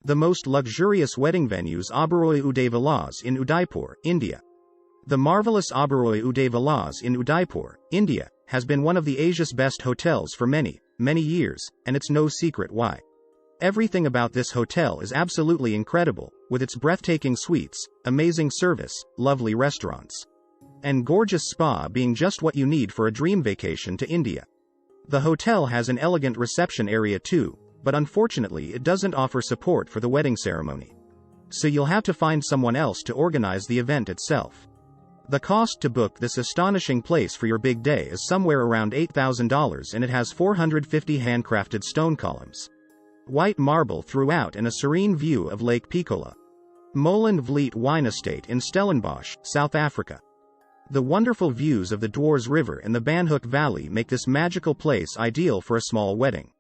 The most luxurious wedding venues Oberoi Uday Villas in Udaipur, India. The marvelous Oberoi Uday Villas in Udaipur, India, has been one of the Asia's best hotels for many, many years, and it's no secret why. Everything about this hotel is absolutely incredible, with its breathtaking suites, amazing service, lovely restaurants, and gorgeous spa being just what you need for a dream vacation to India. The hotel has an elegant reception area too, but unfortunately it doesn't offer support for the wedding ceremony. So you'll have to find someone else to organize the event itself. The cost to book this astonishing place for your big day is somewhere around $8,000, and it has 450 handcrafted stone columns, white marble throughout, and a serene view of Lake Piccola. Molen Vliet Wine Estate in Stellenbosch, South Africa. The wonderful views of the Dwars River and the Banhoek Valley make this magical place ideal for a small wedding,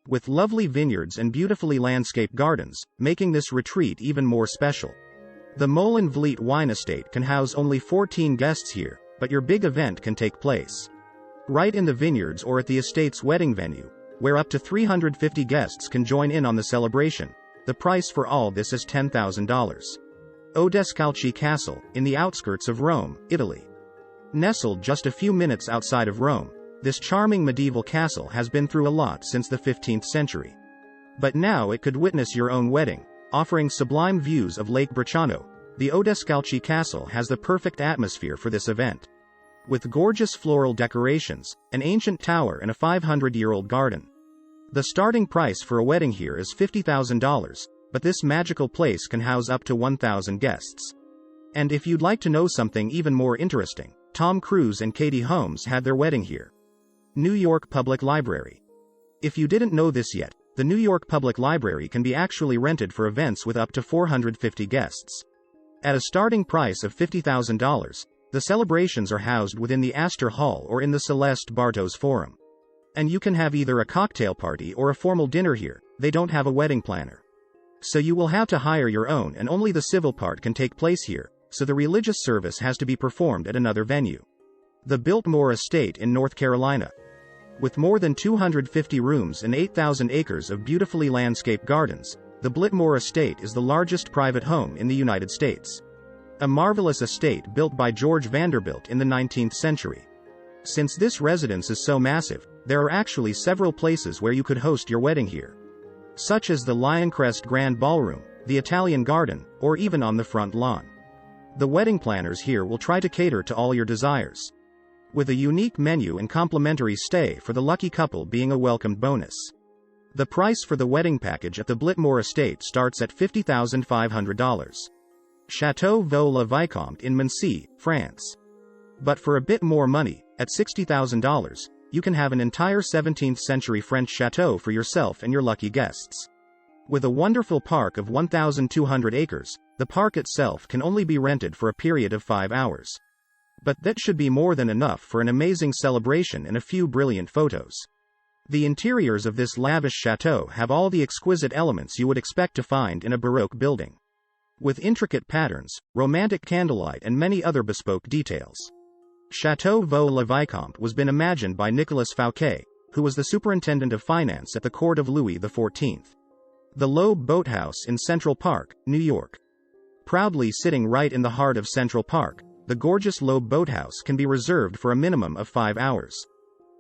with lovely vineyards and beautifully landscaped gardens, making this retreat even more special. The Molen Vliet Wine Estate can house only 14 guests here, but your big event can take place right in the vineyards or at the estate's wedding venue, where up to 350 guests can join in on the celebration. The price for all this is $10,000. Odescalchi Castle, in the outskirts of Rome, Italy. Nestled just a few minutes outside of Rome, this charming medieval castle has been through a lot since the 15th century. But now it could witness your own wedding. Offering sublime views of Lake Bracciano, the Odescalchi Castle has the perfect atmosphere for this event. With gorgeous floral decorations, an ancient tower and a 500-year-old garden. The starting price for a wedding here is $50,000, but this magical place can house up to 1,000 guests. And if you'd like to know something even more interesting, Tom Cruise and Katie Holmes had their wedding here. New York Public Library. If you didn't know this yet, the New York Public Library can be actually rented for events with up to 450 guests. At a starting price of $50,000, the celebrations are housed within the Astor Hall or in the Celeste Bartos Forum. And you can have either a cocktail party or a formal dinner here. They don't have a wedding planner, so you will have to hire your own, and only the civil part can take place here, so the religious service has to be performed at another venue. The Biltmore Estate in North Carolina. With more than 250 rooms and 8,000 acres of beautifully landscaped gardens, the Biltmore Estate is the largest private home in the United States. A marvelous estate built by George Vanderbilt in the 19th century. Since this residence is so massive, there are actually several places where you could host your wedding here, such as the Lioncrest Grand Ballroom, the Italian Garden, or even on the front lawn. The wedding planners here will try to cater to all your desires, with a unique menu and complimentary stay for the lucky couple being a welcomed bonus. The price for the wedding package at the Biltmore Estate starts at $50,500. Château Vaux-le-Vicomte in Mancy, France. But for a bit more money, at $60,000, you can have an entire 17th century French chateau for yourself and your lucky guests. With a wonderful park of 1,200 acres, the park itself can only be rented for a period of 5 hours. But that should be more than enough for an amazing celebration and a few brilliant photos. The interiors of this lavish chateau have all the exquisite elements you would expect to find in a Baroque building, with intricate patterns, romantic candlelight, and many other bespoke details. Château Vaux-le-Vicomte was been imagined by Nicolas Fouquet, who was the superintendent of finance at the court of Louis XIV. The Loeb Boathouse in Central Park, New York. Proudly sitting right in the heart of Central Park, the gorgeous Loeb Boathouse can be reserved for a minimum of 5 hours.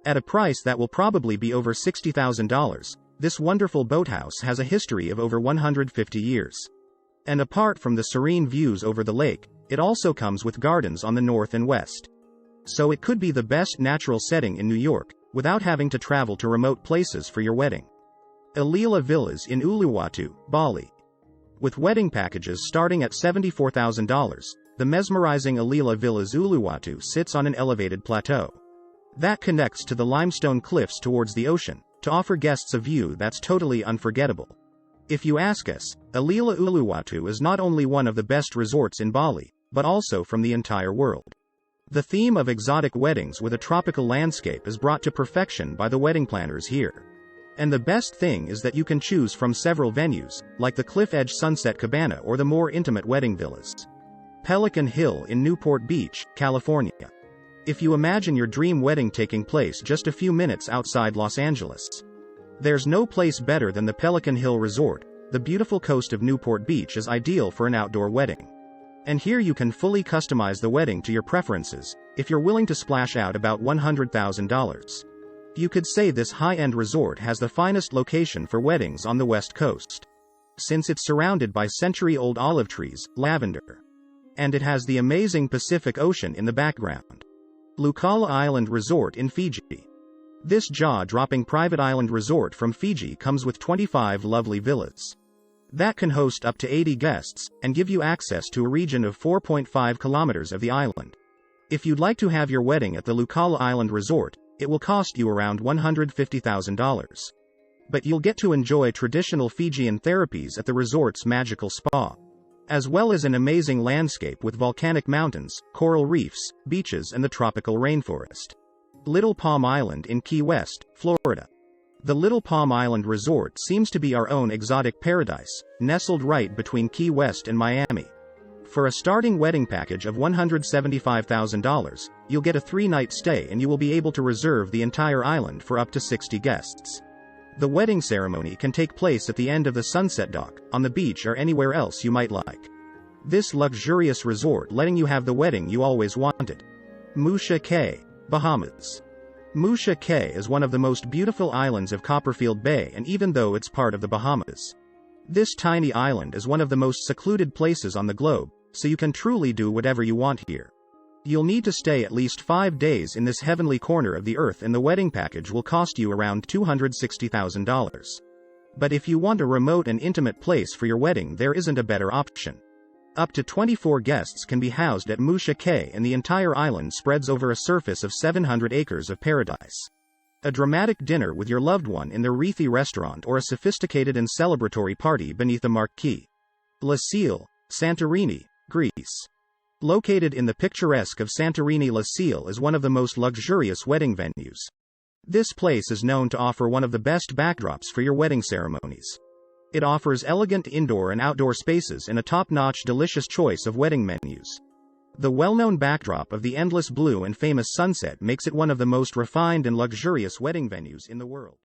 At a price that will probably be over $60,000, this wonderful boathouse has a history of over 150 years. And apart from the serene views over the lake, it also comes with gardens on the north and west. So it could be the best natural setting in New York, without having to travel to remote places for your wedding. Alila Villas in Uluwatu, Bali. With wedding packages starting at $74,000, the mesmerizing Alila Villas Uluwatu sits on an elevated plateau that connects to the limestone cliffs towards the ocean, to offer guests a view that's totally unforgettable. If you ask us, Alila Uluwatu is not only one of the best resorts in Bali, but also from the entire world. The theme of exotic weddings with a tropical landscape is brought to perfection by the wedding planners here. And the best thing is that you can choose from several venues, like the Cliff Edge Sunset Cabana or the more intimate wedding villas. Pelican Hill in Newport Beach, California. If you imagine your dream wedding taking place just a few minutes outside Los Angeles, there's no place better than the Pelican Hill Resort, the beautiful coast of Newport Beach is ideal for an outdoor wedding. And here you can fully customize the wedding to your preferences, if you're willing to splash out about $100,000. You could say this high-end resort has the finest location for weddings on the West Coast, since it's surrounded by century-old olive trees, lavender, and it has the amazing Pacific Ocean in the background. Lukala Island Resort in Fiji. This jaw-dropping private island resort from Fiji comes with 25 lovely villas that can host up to 80 guests, and give you access to a region of 4.5 kilometers of the island. If you'd like to have your wedding at the Lukala Island Resort, it will cost you around $150,000. But you'll get to enjoy traditional Fijian therapies at the resort's magical spa, as well as an amazing landscape with volcanic mountains, coral reefs, beaches and the tropical rainforest. Little Palm Island in Key West, Florida. The Little Palm Island Resort seems to be our own exotic paradise, nestled right between Key West and Miami. For a starting wedding package of $175,000, you'll get a 3-night stay and you will be able to reserve the entire island for up to 60 guests. The wedding ceremony can take place at the end of the Sunset Dock, on the beach or anywhere else you might like. This luxurious resort letting you have the wedding you always wanted. Musha Cay, Bahamas. Musha Cay is one of the most beautiful islands of Copperfield Bay, and even though it's part of the Bahamas, this tiny island is one of the most secluded places on the globe, so you can truly do whatever you want here. You'll need to stay at least 5 days in this heavenly corner of the earth, and the wedding package will cost you around $260,000. But if you want a remote and intimate place for your wedding, there isn't a better option. Up to 24 guests can be housed at Musha Cay, and the entire island spreads over a surface of 700 acres of paradise. A dramatic dinner with your loved one in the Reethi restaurant, or a sophisticated and celebratory party beneath the marquee. La Sile, Santorini, Greece. Located in the picturesque of Santorini, La Sile is one of the most luxurious wedding venues. This place is known to offer one of the best backdrops for your wedding ceremonies. It offers elegant indoor and outdoor spaces and a top-notch delicious choice of wedding menus. The well-known backdrop of the endless blue and famous sunset makes it one of the most refined and luxurious wedding venues in the world.